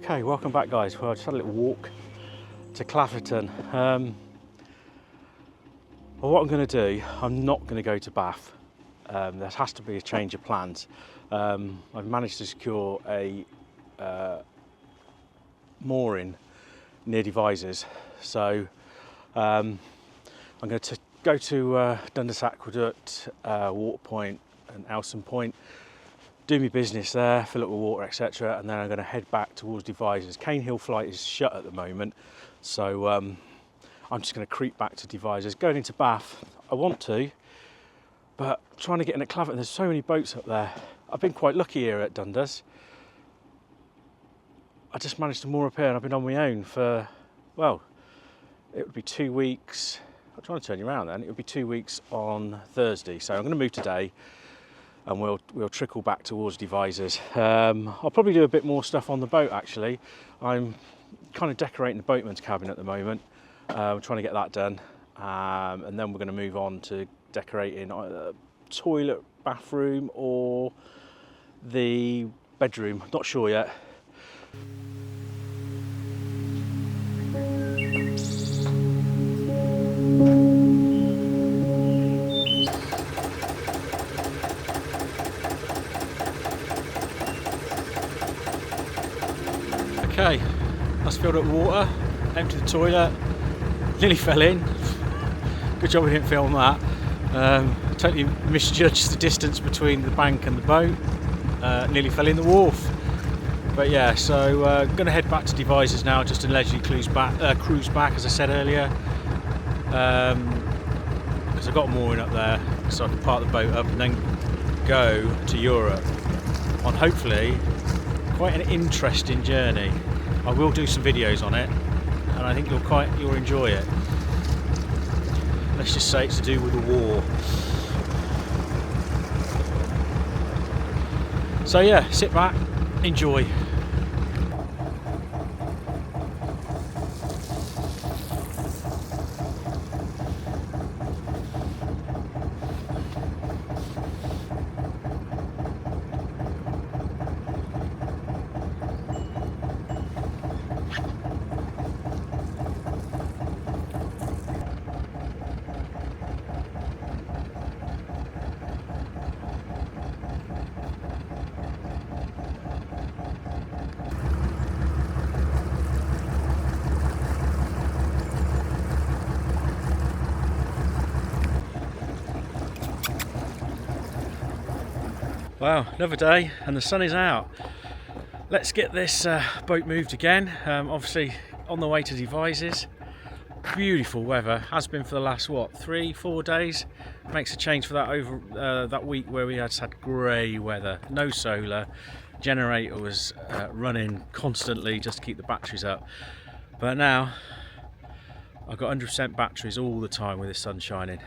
Okay, welcome back guys. Well, I just had a little walk to Clafferton. Well, what I'm going to do, I'm not going to go to Bath. There has to be a change of plans. I've managed to secure a mooring near Devizes, so I'm going to go to Dundas Aqueduct, Waterpoint and Elson Point, do my business there, fill up with water, etc., and then I'm going to head back towards Devizes. Cane Hill flight is shut at the moment, so I'm just going to creep back to Devizes. Going into Bath, I want to, but trying to get in at Clafferton, there's so many boats up there. I've been quite lucky here at Dundas. I just managed to moor up here and I've been on my own for, well, it would be 2 weeks. I'm trying to turn you around then. It would be 2 weeks on Thursday. So I'm going to move today and we'll trickle back towards Devizes. I'll probably do a bit more stuff on the boat actually. I'm kind of decorating the boatman's cabin at the moment. I'm trying to get that done. And then we're going to move on to decorating either toilet, bathroom or the bedroom. Not sure yet. Okay, that's filled up with water, emptied the toilet, nearly fell in. Good job we didn't film that. Totally misjudged the distance between the bank and the boat. Nearly fell in the wharf. But yeah, so going to head back to Devizes now, just to leisurely cruise back, as I said earlier. Because I've got a mooring up there, so I can park the boat up and then go to Europe on hopefully quite an interesting journey. I will do some videos on it, and I think you'll enjoy it. Let's just say it's to do with the war. So yeah, sit back, enjoy. Wow, another day and the sun is out. Let's get this boat moved again. Obviously on the way to Devizes. Beautiful weather, has been for the last, what, 3-4 days. Makes a change for that over that week where we had grey weather, no solar. Generator was running constantly just to keep the batteries up. But now I've got 100% batteries all the time with the sun shining.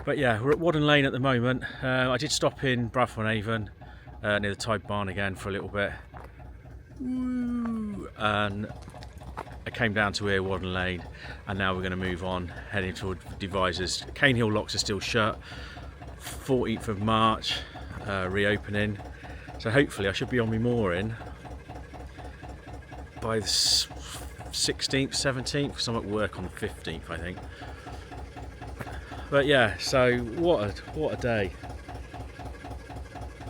But yeah, we're at Whaddon Lane at the moment. I did stop in Whaddon Avon near the Tide Barn again for a little bit. Woo! And I came down to here, Whaddon Lane, and now we're going to move on, heading toward Devizes. Cane Hill locks are still shut. 14th of March, reopening. So hopefully I should be on my mooring by the 16th, 17th, because I'm at work on the 15th, I think. But yeah, so what a day.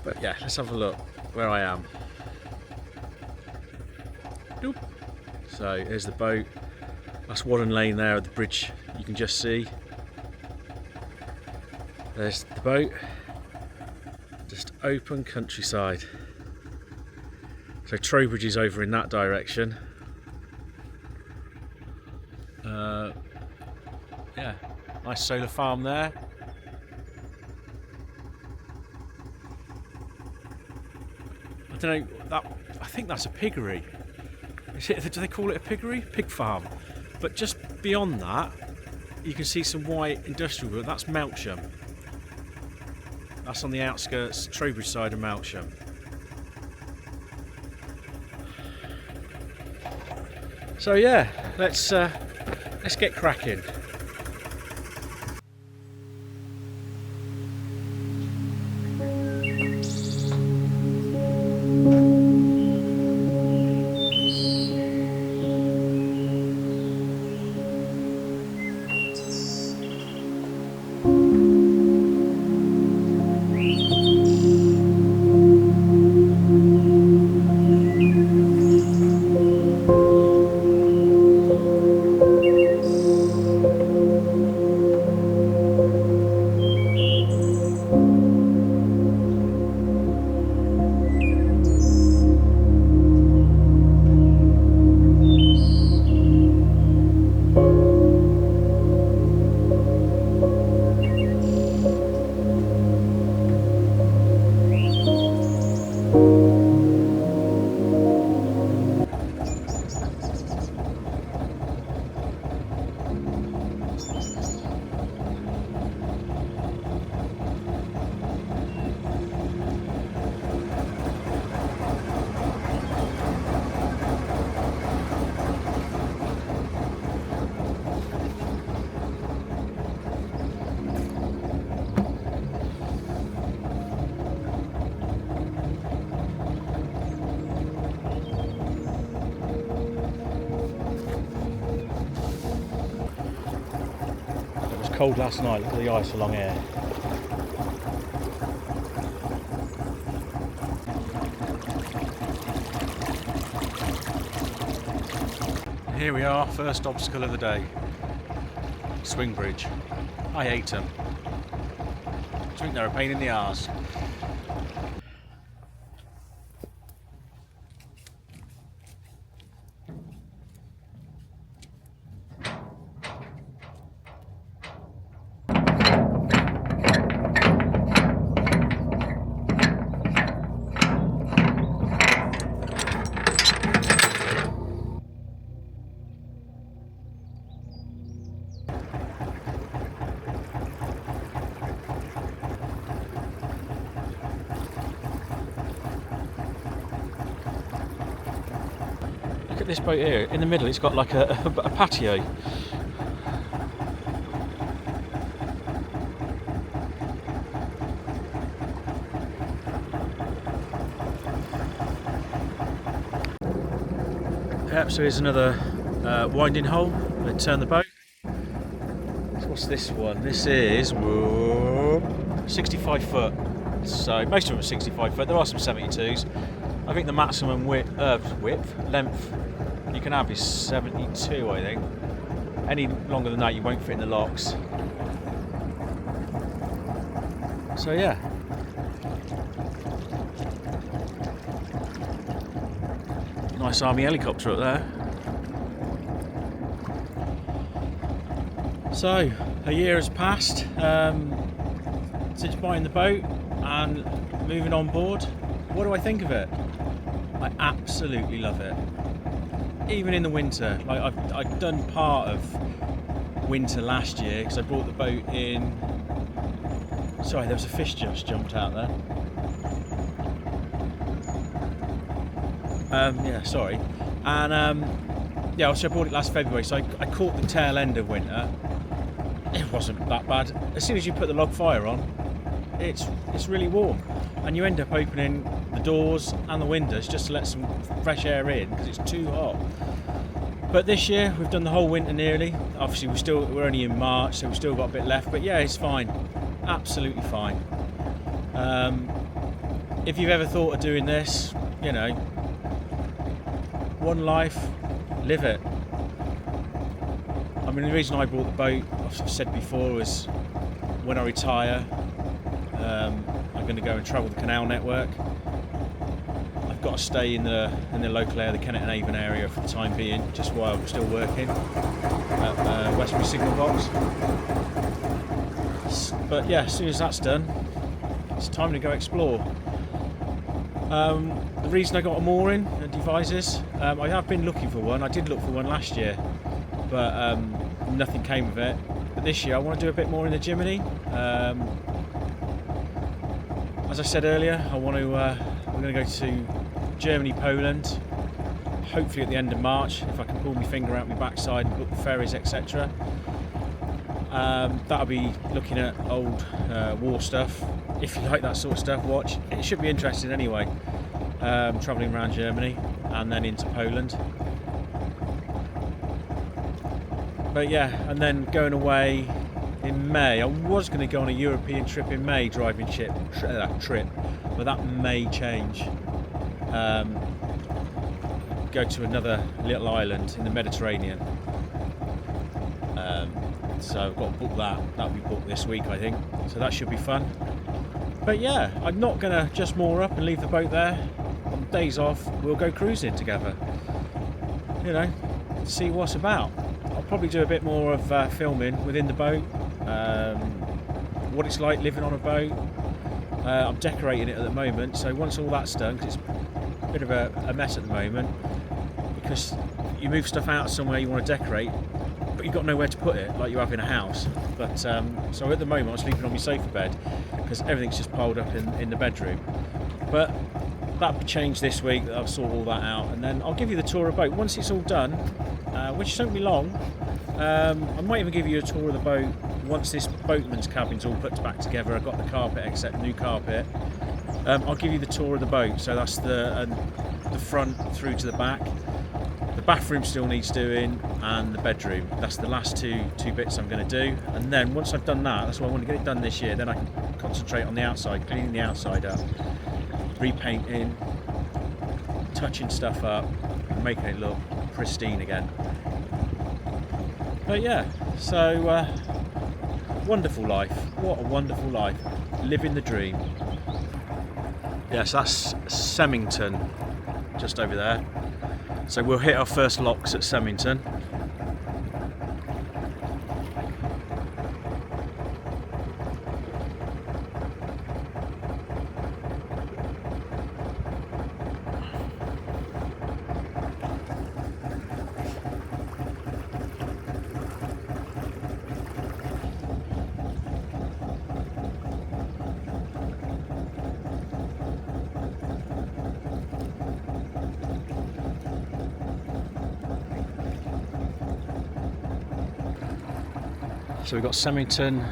But yeah, let's have a look where I am. Doop. So here's the boat. That's Whaddon Lane there at the bridge, you can just see. There's the boat. Just open countryside. So Trowbridge is over in that direction. Yeah, nice solar farm there. I don't know, I think that's a piggery. Do they call it a piggery? Pig farm. But just beyond that, you can see some white industrial, but that's Melksham. That's on the outskirts, Trowbridge side of Melksham. So yeah, let's get cracking. cold last night. Look at the ice along here. Here we are, first obstacle of the day. Swing bridge. I hate them. I think they're a pain in the arse. Look at this boat here. In the middle it's got like a patio. Yep, so here's another winding hole. I'm going to turn the boat. So what's this one? This is 65 foot. So most of them are 65 foot. There are some 72s. I think the maximum length you can have is 72, I think. Any longer than that you won't fit in the locks. So yeah. Nice army helicopter up there. So, a year has passed since buying the boat and moving on board. What do I think of it? I absolutely love it. Even in the winter, like I've done part of winter last year because I brought the boat in. Sorry, there was a fish just jumped out there. Yeah, sorry. And yeah, so I bought it last February, so I caught the tail end of winter. It wasn't that bad. As soon as you put the log fire on, it's really warm, and you end up opening the doors and the windows just to let some fresh air in because it's too hot. But this year we've done the whole winter nearly. Obviously we're only in March, so we've still got a bit left, but yeah, it's fine, absolutely fine. If you've ever thought of doing this, you know, one life, live it. I mean, the reason I bought the boat, I've said before, was when I retire, I'm going to go and travel the canal network. I've got to stay in the local area, the Kennet Avon area for the time being, just while I'm still working at Westbury Signal Box. But yeah, as soon as that's done, it's time to go explore. The reason I got a mooring at Devizes, I have been looking for one. I did look for one last year, but nothing came of it. But this year I want to do a bit more in the Jiminy. As I said earlier, we're going to go to Germany, Poland, hopefully at the end of March, if I can pull my finger out my backside and book the ferries, etc. That'll be looking at old war stuff. If you like that sort of stuff, watch. It should be interesting anyway. Travelling around Germany and then into Poland. But yeah, and then going away in May. I was going to go on a European trip in May, driving trip, but that may change. Go to another little island in the Mediterranean. So I've got to book that. That'll be booked this week, I think. So that should be fun. But yeah, I'm not going to just moor up and leave the boat there. On days off, we'll go cruising together. You know, see what's about. I'll probably do a bit more of filming within the boat. What it's like living on a boat. I'm decorating it at the moment, so once all that's done, because it's a bit of a mess at the moment, because you move stuff out somewhere you want to decorate, but you've got nowhere to put it like you have in a house. But so at the moment I'm sleeping on my sofa bed because everything's just piled up in the bedroom. But that'll change this week. I'll sort all that out, and then I'll give you the tour of the boat once it's all done, which won't be long. I might even give you a tour of the boat once this boatman's cabin's all put back together. I've got the carpet, except new carpet. I'll give you the tour of the boat. So that's the front through to the back. The bathroom still needs doing, and the bedroom. That's the last two bits I'm going to do. And then once I've done that, that's why I want to get it done this year. Then I can concentrate on the outside, cleaning the outside up, repainting, touching stuff up, and making it look pristine again. But yeah, so wonderful life. What a wonderful life. Living the dream. Yes, that's Semington, just over there. So we'll hit our first locks at Semington. So we've got Semington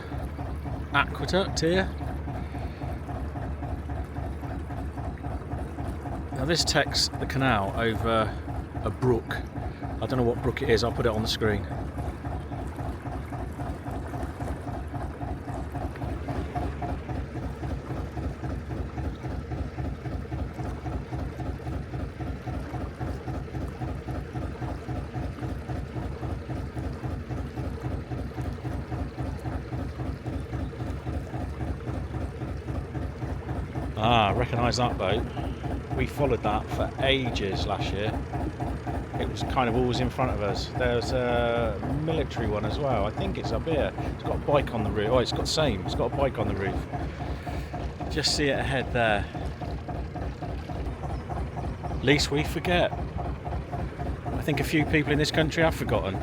Aqueduct here. Now this takes the canal over a brook. I don't know what brook it is, I'll put it on the screen. Ah, recognise that boat. We followed that for ages last year. It was kind of always in front of us. There's a military one as well. I think it's up here. It's got a bike on the roof. Oh, it's got the same. It's got a bike on the roof. Just see it ahead there. Least we forget. I think a few people in this country have forgotten.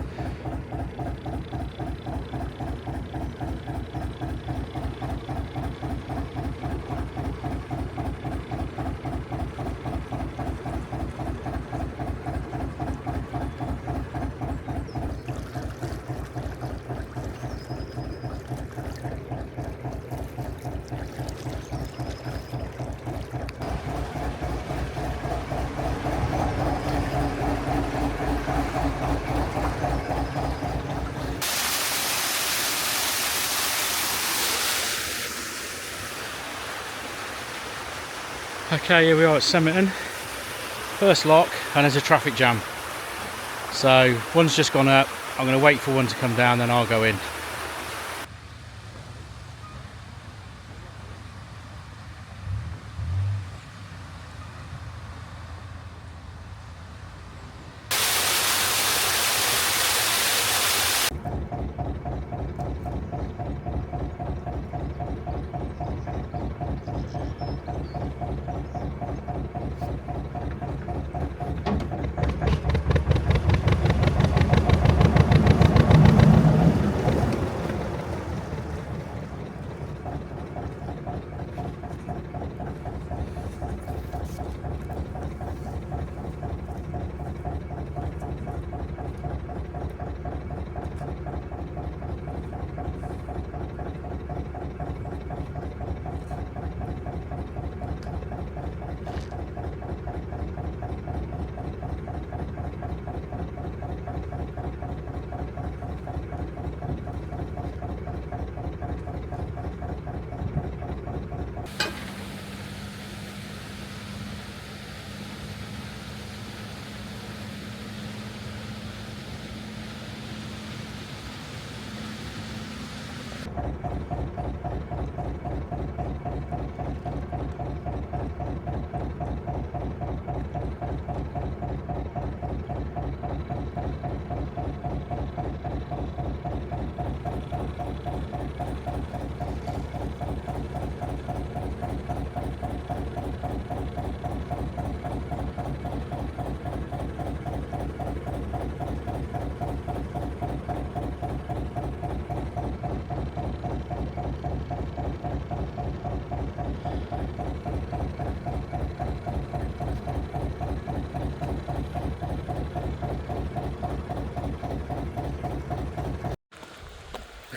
Okay, here we are at Semington, first lock, and there's a traffic jam. So one's just gone up, I'm going to wait for one to come down, then I'll go in.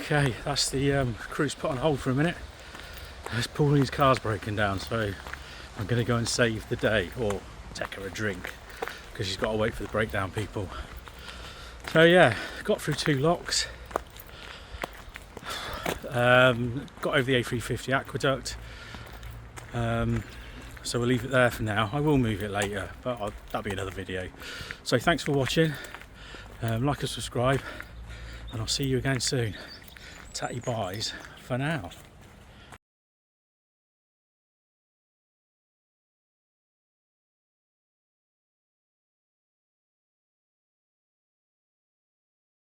Okay, that's the cruise put on hold for a minute. There's Pauline's car's broken down, so I'm going to go and save the day, or take her a drink. because he's got to wait for the breakdown people. So yeah, got through 2 locks, got over the A350 aqueduct, so we'll leave it there for now. I will move it later, but that'll be another video. So thanks for watching, like and subscribe, and I'll see you again soon. Tatty buys for now.